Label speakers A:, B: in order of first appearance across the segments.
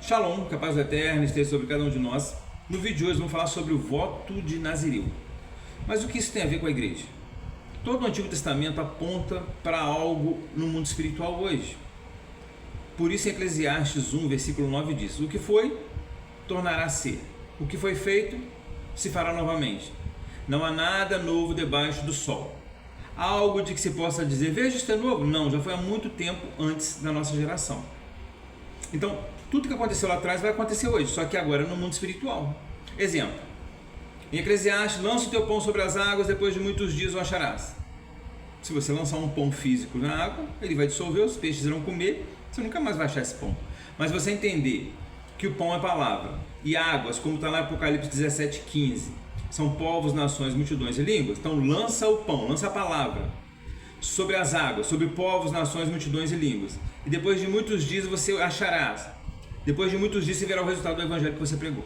A: Shalom, que a paz eterna esteja sobre cada um de nós. No vídeo de hoje vamos falar sobre o voto de Nazireu. Mas o que isso tem a ver com a igreja? Todo o Antigo Testamento aponta para algo no mundo espiritual hoje. Por isso em Eclesiastes 1, versículo 9 diz: o que foi, tornará a ser. O que foi feito, se fará novamente. Não há nada novo debaixo do sol. Há algo de que se possa dizer, veja, isso é novo? Não, já foi há muito tempo antes da nossa geração. Então, tudo que aconteceu lá atrás vai acontecer hoje, só que agora no mundo espiritual. Exemplo, em Eclesiastes, lança o teu pão sobre as águas, depois de muitos dias o acharás. Se você lançar um pão físico na água, ele vai dissolver, os peixes irão comer, você nunca mais vai achar esse pão. Mas você entender que o pão é palavra, e águas, como está lá em Apocalipse 17:15, são povos, nações, multidões e línguas, então lança o pão, lança a palavra sobre as águas, sobre povos, nações, multidões e línguas, e depois de muitos dias você acharás. Depois de muitos dias você verá o resultado do evangelho que você pregou.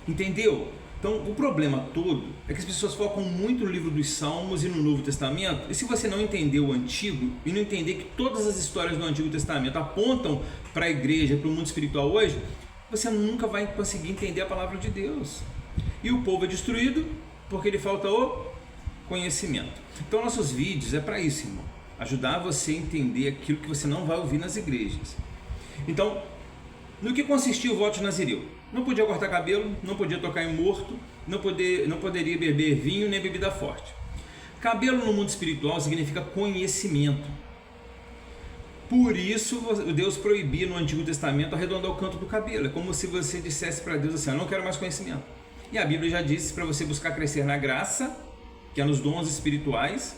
A: Entendeu? Então o problema todo é que as pessoas focam muito no livro dos Salmos e no Novo Testamento, e se você não entender o Antigo e não entender que todas as histórias do Antigo Testamento apontam para a igreja, para o mundo espiritual hoje, você nunca vai conseguir entender a palavra de Deus. E o povo é destruído porque lhe falta o conhecimento. Então nossos vídeos é para isso, irmão, ajudar você a entender aquilo que você não vai ouvir nas igrejas. Então, no que consistia o voto de Nazireu? Não podia cortar cabelo, não podia tocar em morto, não poderia beber vinho nem bebida forte. Cabelo no mundo espiritual significa conhecimento. Por isso Deus proibia no Antigo Testamento arredondar o canto do cabelo. É como se você dissesse para Deus assim: eu não quero mais conhecimento. E a Bíblia já disse para você buscar crescer na graça, que é nos dons espirituais,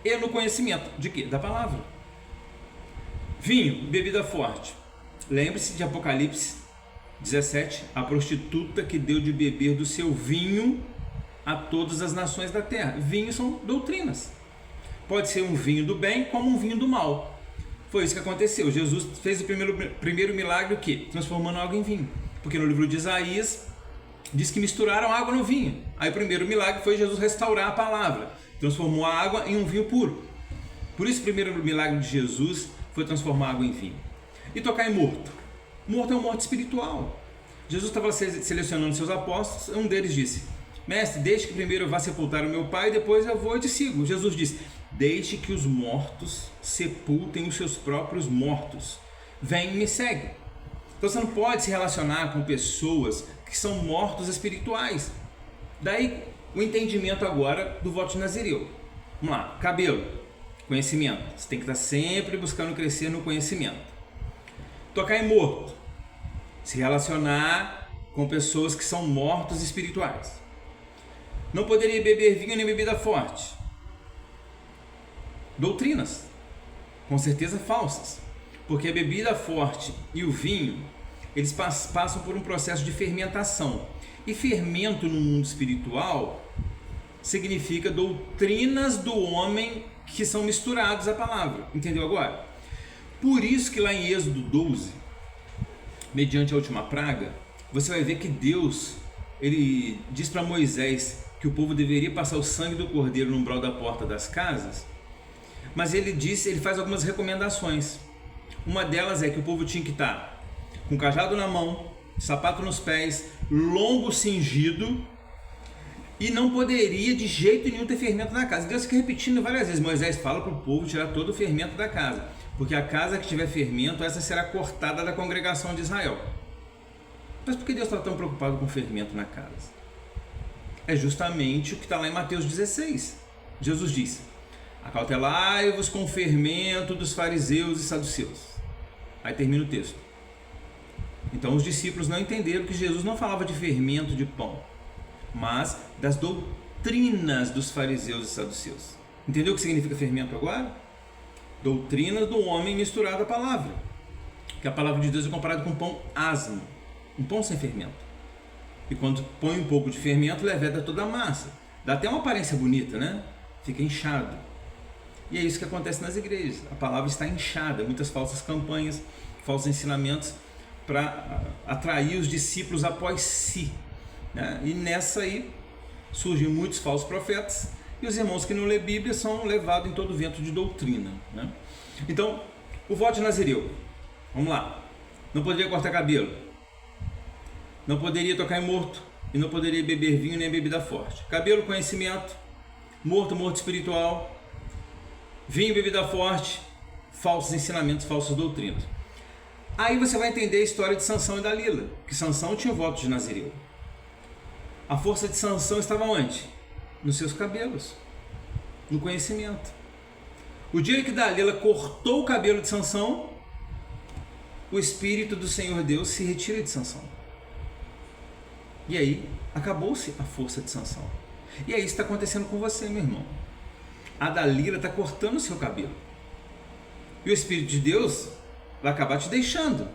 A: e no conhecimento. De quê? Da palavra. Vinho, bebida forte. Lembre-se de Apocalipse 17, a prostituta que deu de beber do seu vinho a todas as nações da terra. Vinhos são doutrinas. Pode ser um vinho do bem como um vinho do mal. Foi isso que aconteceu. Jesus fez o primeiro milagre, o quê? Transformando água em vinho. Porque no livro de Isaías diz que misturaram água no vinho. Aí o primeiro milagre foi Jesus restaurar a palavra. Transformou a água em um vinho puro. Por isso o primeiro milagre de Jesus foi transformar água em vinho. E tocar em morto. Morto é um morto espiritual. Jesus estava selecionando seus apóstolos, um deles disse: mestre, deixe que primeiro eu vá sepultar o meu pai e depois eu vou e te sigo. Jesus disse: deixe que os mortos sepultem os seus próprios mortos. Vem e me segue. Então você não pode se relacionar com pessoas que são mortos espirituais. Daí o entendimento agora do voto de Nazireu. Vamos lá, cabelo, conhecimento. Você tem que estar sempre buscando crescer no conhecimento. Tocar em morto, se relacionar com pessoas que são mortos espirituais. Não poderia beber vinho nem bebida forte. Doutrinas, com certeza falsas, porque a bebida forte e o vinho, eles passam por um processo de fermentação. E fermento no mundo espiritual significa doutrinas do homem que são misturados à palavra. Entendeu agora? Por isso que lá em Êxodo 12, mediante a última praga, você vai ver que Deus, ele diz para Moisés que o povo deveria passar o sangue do cordeiro no umbral da porta das casas, mas ele faz algumas recomendações. Uma delas é que o povo tinha que estar com cajado na mão, sapato nos pés, lombo cingido, e não poderia de jeito nenhum ter fermento na casa. Deus fica repetindo várias vezes. Moisés fala para o povo tirar todo o fermento da casa, porque a casa que tiver fermento, essa será cortada da congregação de Israel. Mas por que Deus está tão preocupado com fermento na casa? É justamente o que está lá em Mateus 16. Jesus diz: acautelai-vos com o fermento dos fariseus e saduceus. Aí termina o texto. Então os discípulos não entenderam que Jesus não falava de fermento de pão, mas das doutrinas dos fariseus e saduceus. Entendeu o que significa fermento agora? Doutrina do homem misturada à palavra. Que a palavra de Deus é comparada com pão asmo, um pão sem fermento. E quando põe um pouco de fermento, leveda toda a massa. Dá até uma aparência bonita, né? Fica inchado. E é isso que acontece nas igrejas. A palavra está inchada, muitas falsas campanhas, falsos ensinamentos para atrair os discípulos após si, né? E nessa aí surgem muitos falsos profetas, e os irmãos que não lê Bíblia são levados em todo vento de doutrina, né? Então, o voto de Nazireu, vamos lá. não poderia cortar cabelo, não poderia tocar em morto e não poderia beber vinho nem bebida forte. Cabelo, conhecimento, morto, morto espiritual, vinho, bebida forte, falsos ensinamentos, falsas doutrinas. Aí você vai entender a história de Sansão e Dalila, que Sansão tinha o voto de Nazireu. A força de Sansão estava onde? Nos seus cabelos, no conhecimento. O dia que Dalila cortou o cabelo de Sansão, o Espírito do Senhor Deus se retira de Sansão. E aí, acabou-se a força de Sansão. E é isso que está acontecendo com você, meu irmão. A Dalila está cortando o seu cabelo. E o Espírito de Deus vai acabar te deixando.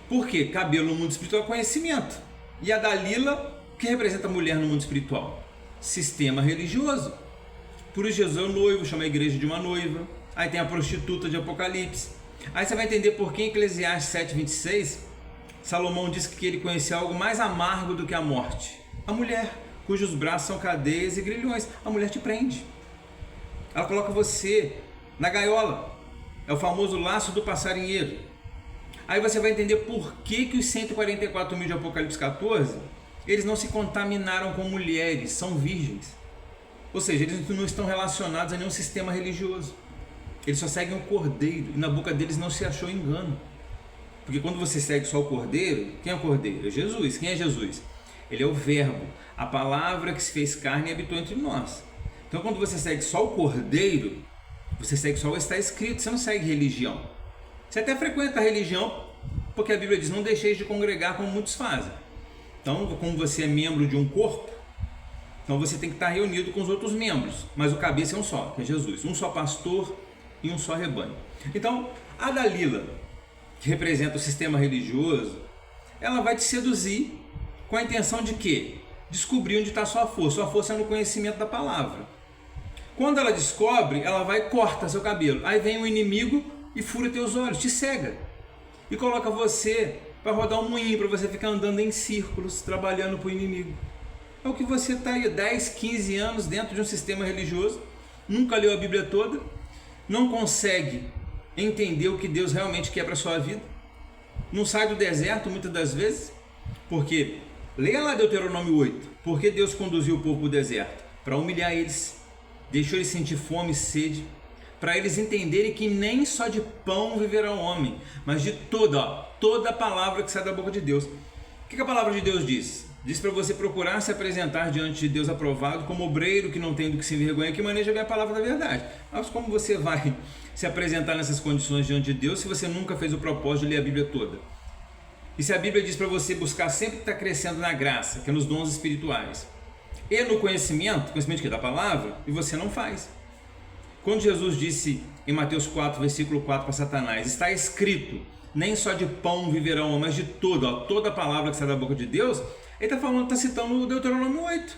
A: Por quê? Cabelo no mundo espiritual é conhecimento. E a Dalila, que representa a mulher no mundo espiritual? Sistema religioso. Por isso Jesus é o noivo, chama a igreja de uma noiva. Aí tem a prostituta de Apocalipse. Aí você vai entender por que em Eclesiastes 7,26, Salomão diz que ele conhecia algo mais amargo do que a morte. A mulher, cujos braços são cadeias e grilhões. A mulher te prende. Ela coloca você na gaiola. É o famoso laço do passarinheiro. Aí você vai entender por que os 144 mil de Apocalipse 14, eles não se contaminaram com mulheres, são virgens. Ou seja, eles não estão relacionados a nenhum sistema religioso. Eles só seguem o Cordeiro e na boca deles não se achou engano. Porque quando você segue só o Cordeiro, quem é o Cordeiro? É Jesus. Quem é Jesus? Ele é o Verbo, a palavra que se fez carne e habitou entre nós. Então quando você segue só o Cordeiro, você segue só o que está escrito, você não segue religião. Você até frequenta a religião, porque a Bíblia diz, não deixeis de congregar como muitos fazem. Então, como você é membro de um corpo, então você tem que estar reunido com os outros membros, mas o cabeça é um só, que é Jesus, um só pastor e um só rebanho. Então, a Dalila, que representa o sistema religioso, ela vai te seduzir com a intenção de quê? Descobrir onde está a sua força. Sua força é no conhecimento da palavra. Quando ela descobre, ela vai e corta seu cabelo. Aí vem o inimigo e fura teus olhos, te cega. E coloca você para rodar um moinho, para você ficar andando em círculos, trabalhando para o inimigo. É o que você está aí 10, 15 anos dentro de um sistema religioso, nunca leu a Bíblia toda, não consegue entender o que Deus realmente quer para a sua vida, não sai do deserto muitas das vezes, porque, leia lá Deuteronômio 8, porque Deus conduziu o povo para o deserto? Para humilhar eles, deixou eles sentir fome e sede, para eles entenderem que nem só de pão viverá o homem, mas de toda a palavra que sai da boca de Deus. O que a palavra de Deus diz? Diz para você procurar se apresentar diante de Deus aprovado como obreiro que não tem do que se envergonha, que maneja bem a palavra da verdade. Mas como você vai se apresentar nessas condições diante de Deus se você nunca fez o propósito de ler a Bíblia toda? E se a Bíblia diz para você buscar sempre estar crescendo na graça, que é nos dons espirituais, e no conhecimento que é da palavra, e você não faz. Quando Jesus disse em Mateus 4, versículo 4 para Satanás, está escrito, nem só de pão viverão, mas de toda a palavra que sai da boca de Deus, ele está citando o Deuteronômio 8,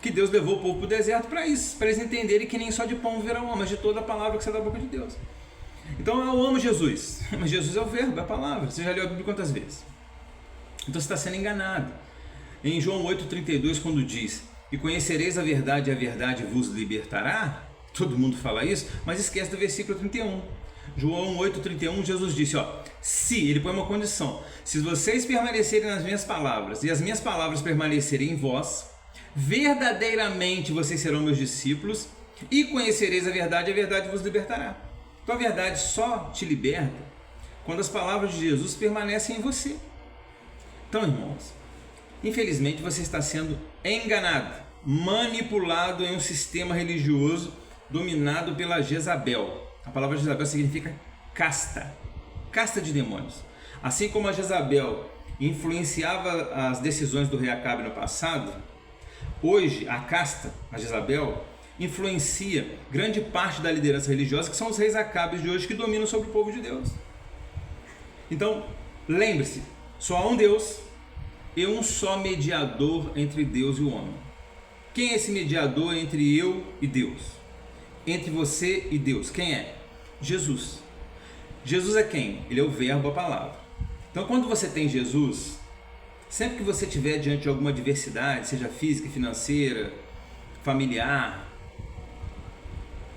A: que Deus levou o povo para o deserto para isso, para eles entenderem que nem só de pão viverão, mas de toda a palavra que sai da boca de Deus. Então eu amo Jesus, mas Jesus é o verbo, é a palavra. Você já leu a Bíblia quantas vezes? Então você está sendo enganado. Em João 8,32, quando diz, e conhecereis a verdade e a verdade vos libertará, todo mundo fala isso, mas esquece do versículo 31. João 8,31, Jesus disse, se, ele põe uma condição, se vocês permanecerem nas minhas palavras e as minhas palavras permanecerem em vós, verdadeiramente vocês serão meus discípulos e conhecereis a verdade vos libertará. Então a verdade só te liberta quando as palavras de Jesus permanecem em você. Então, irmãos, infelizmente você está sendo enganado, manipulado em um sistema religioso dominado pela Jezabel. A palavra Jezabel significa casta, casta de demônios. Assim como a Jezabel influenciava as decisões do rei Acabe no passado, hoje a casta, a Jezabel, influencia grande parte da liderança religiosa, que são os reis Acabes de hoje que dominam sobre o povo de Deus. Então, lembre-se, só há um Deus e um só mediador entre Deus e o homem. Quem é esse mediador entre eu e Deus? Entre você e Deus? Quem é? Jesus. Jesus é quem? Ele é o verbo, a palavra. Então, quando você tem Jesus, sempre que você estiver diante de alguma adversidade, seja física, financeira, familiar,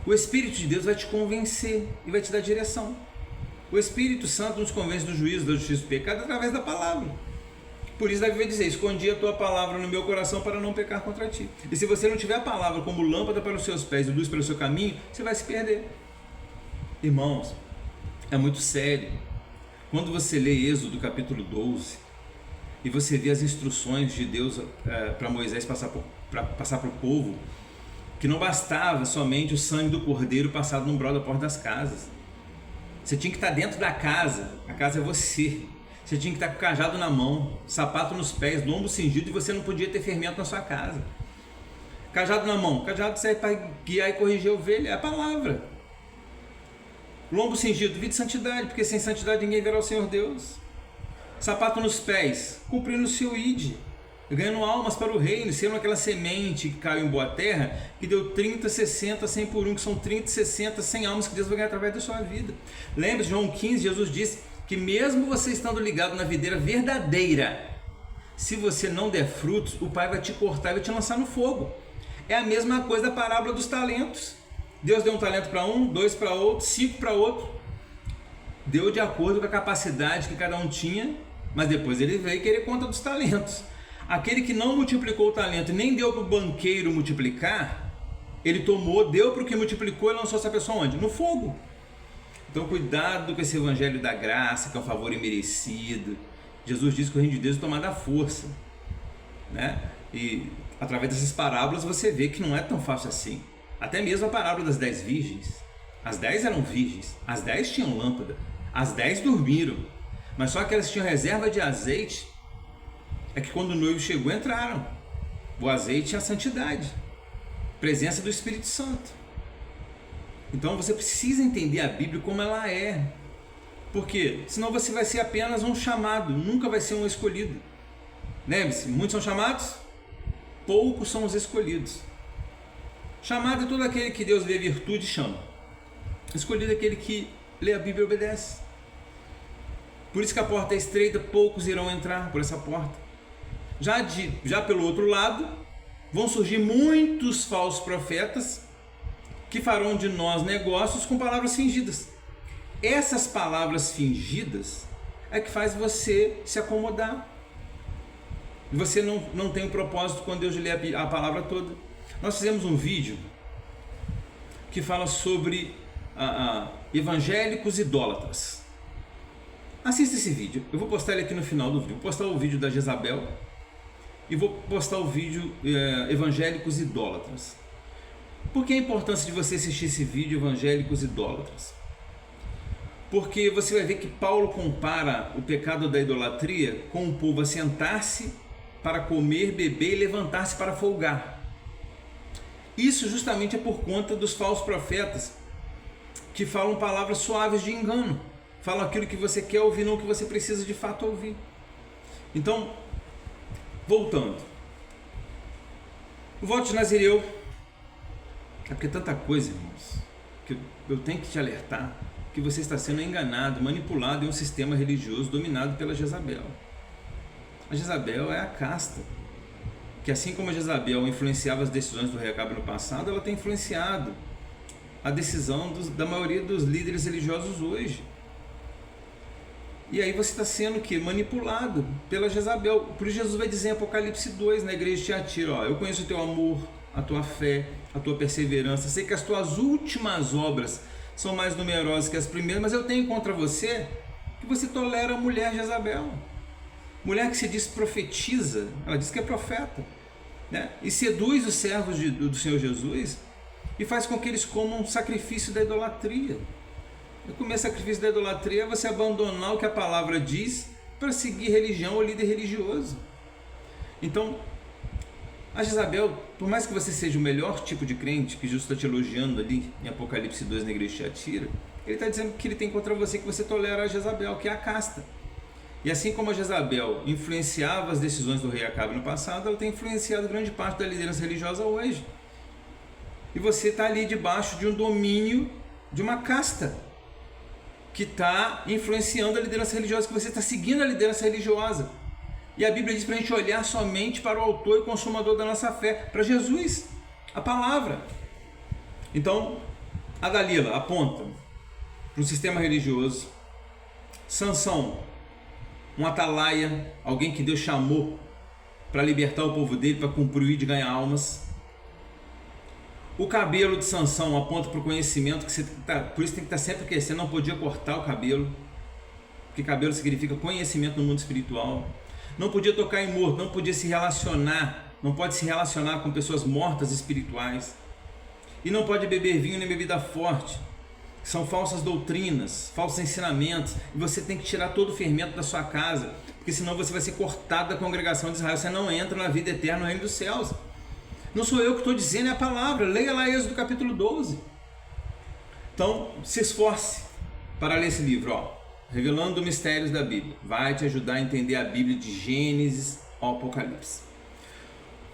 A: o Espírito de Deus vai te convencer e vai te dar direção. O Espírito Santo nos convence do juízo, da justiça e do pecado através da palavra. Por isso Davi vai dizer: escondi a tua palavra no meu coração para não pecar contra ti. E se você não tiver a palavra como lâmpada para os seus pés e luz para o seu caminho, você vai se perder. Irmãos, é muito sério. Quando você lê Êxodo capítulo 12 e você vê as instruções de Deus para Moisés passar para o povo, que não bastava somente o sangue do cordeiro passado no umbral da porta das casas. Você tinha que estar dentro da casa, a casa é você. Você tinha que estar com o cajado na mão, sapato nos pés, lombo cingido, e você não podia ter fermento na sua casa. Cajado na mão, cajado serve para guiar e corrigir a ovelha, é a palavra. Lombo cingido, vida de santidade, porque sem santidade ninguém verá o Senhor Deus. Sapato nos pés, cumprindo o seu id, ganhando almas para o reino, sendo aquela semente que caiu em boa terra, que deu 30, 60, 100 por 1, que são 30, 60, 100 almas que Deus vai ganhar através da sua vida. Lembre-se, João 15, Jesus disse que mesmo você estando ligado na videira verdadeira, se você não der frutos, o Pai vai te cortar e vai te lançar no fogo. É a mesma coisa da parábola dos talentos. Deus deu um talento para um, 2 para outro, 5 para outro. Deu de acordo com a capacidade que cada um tinha, mas depois ele veio querer conta dos talentos. Aquele que não multiplicou o talento e nem deu para o banqueiro multiplicar, ele tomou, deu para o que multiplicou e lançou essa pessoa onde? No fogo. Então cuidado com esse evangelho da graça, que é um favor imerecido. Jesus diz que o reino de Deus é tomado à força, né? E através dessas parábolas você vê que não é tão fácil assim. Até mesmo a parábola das 10 virgens. As 10 eram virgens, as 10 tinham lâmpada, as 10 dormiram, mas só que elas tinham reserva de azeite. É que quando o noivo chegou, entraram. O azeite é a santidade, presença do Espírito Santo. Então você precisa entender a Bíblia como ela é, porque senão você vai ser apenas um chamado, nunca vai ser um escolhido. Lembre-se, muitos são chamados, poucos são os escolhidos. Chamado é todo aquele que Deus vê virtude e chama. Escolhido é aquele que lê a Bíblia e obedece. Por isso que a porta é estreita, poucos irão entrar por essa porta. Já pelo outro lado, vão surgir muitos falsos profetas que farão de nós negócios com palavras fingidas. Essas palavras fingidas é que faz você se acomodar. Você não tem um propósito quando Deus lê a palavra toda. Nós fizemos um vídeo que fala sobre evangélicos idólatras. Assista esse vídeo. Eu vou postar ele aqui no final do vídeo. Vou postar o vídeo da Jezabel e vou postar o vídeo evangélicos idólatras. Por que a importância de você assistir esse vídeo, evangélicos idólatras? Porque você vai ver que Paulo compara o pecado da idolatria com o povo assentar-se para comer, beber e levantar-se para folgar. Isso justamente é por conta dos falsos profetas que falam palavras suaves de engano, falam aquilo que você quer ouvir, não o que você precisa de fato ouvir. Então, voltando, o voto de Nazireu é porque tanta coisa, irmãos, que eu tenho que te alertar que você está sendo enganado, manipulado em um sistema religioso dominado pela Jezabel. A Jezabel é a casta, que assim como a Jezabel influenciava as decisões do rei Acabe no passado, ela tem influenciado a decisão da maioria dos líderes religiosos hoje. E aí você está sendo manipulado pela Jezabel. Por isso Jesus vai dizer em Apocalipse 2, na igreja de Tiatira, eu conheço o teu amor, a tua fé, a tua perseverança, sei que as tuas últimas obras são mais numerosas que as primeiras, mas eu tenho contra você que você tolera a mulher Jezabel. Mulher que se diz profetiza, ela diz que é profeta, né? E seduz os servos do Senhor Jesus e faz com que eles comam um sacrifício da idolatria. E comer sacrifício da idolatria é você abandonar o que a palavra diz para seguir religião ou líder religioso. Então, a Jezabel, por mais que você seja o melhor tipo de crente, que Jesus está te elogiando ali em Apocalipse 2 na igreja de Tiatira, ele está dizendo que ele tem contra você que você tolera a Jezabel, que é a casta. E assim como a Jezabel influenciava as decisões do rei Acabe no passado, ela tem influenciado grande parte da liderança religiosa hoje. E você está ali debaixo de um domínio de uma casta que está influenciando a liderança religiosa, que você está seguindo a liderança religiosa. E a Bíblia diz para a gente olhar somente para o autor e consumador da nossa fé, para Jesus, a palavra. Então, a Dalila aponta para um sistema religioso Sansão, um atalaia, alguém que Deus chamou para libertar o povo dele, para cumprir e de ganhar almas. O cabelo de Sansão aponta para o conhecimento, por isso tem que estar sempre crescendo, não podia cortar o cabelo, porque cabelo significa conhecimento no mundo espiritual. Não podia tocar em morto, não podia se relacionar, não pode se relacionar com pessoas mortas espirituais. E não pode beber vinho nem bebida forte. São falsas doutrinas, falsos ensinamentos, e você tem que tirar todo o fermento da sua casa, porque senão você vai ser cortado da congregação de Israel, você não entra na vida eterna no reino dos céus. Não sou eu que estou dizendo, é a palavra. Leia lá Êxodo capítulo 12. Então, se esforce para ler esse livro, Revelando Mistérios da Bíblia. Vai te ajudar a entender a Bíblia de Gênesis ao Apocalipse.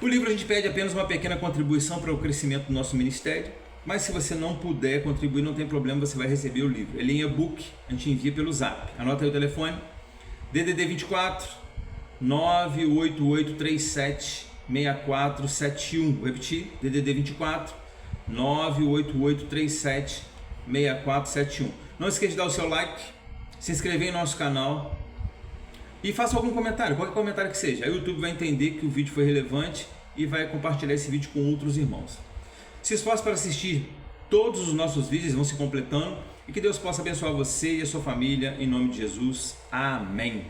A: O livro a gente pede apenas uma pequena contribuição para o crescimento do nosso ministério, mas se você não puder contribuir, não tem problema, você vai receber o livro. Ele é em e-book, a gente envia pelo zap. Anota aí o telefone, DDD 24 98837 6471. Vou repetir, DDD 24 98837 6471. Não esqueça de dar o seu like, se inscrever em nosso canal e faça algum comentário, qualquer comentário que seja. Aí o YouTube vai entender que o vídeo foi relevante e vai compartilhar esse vídeo com outros irmãos. Se esforce para assistir todos os nossos vídeos, vão se completando, e que Deus possa abençoar você e a sua família, em nome de Jesus. Amém.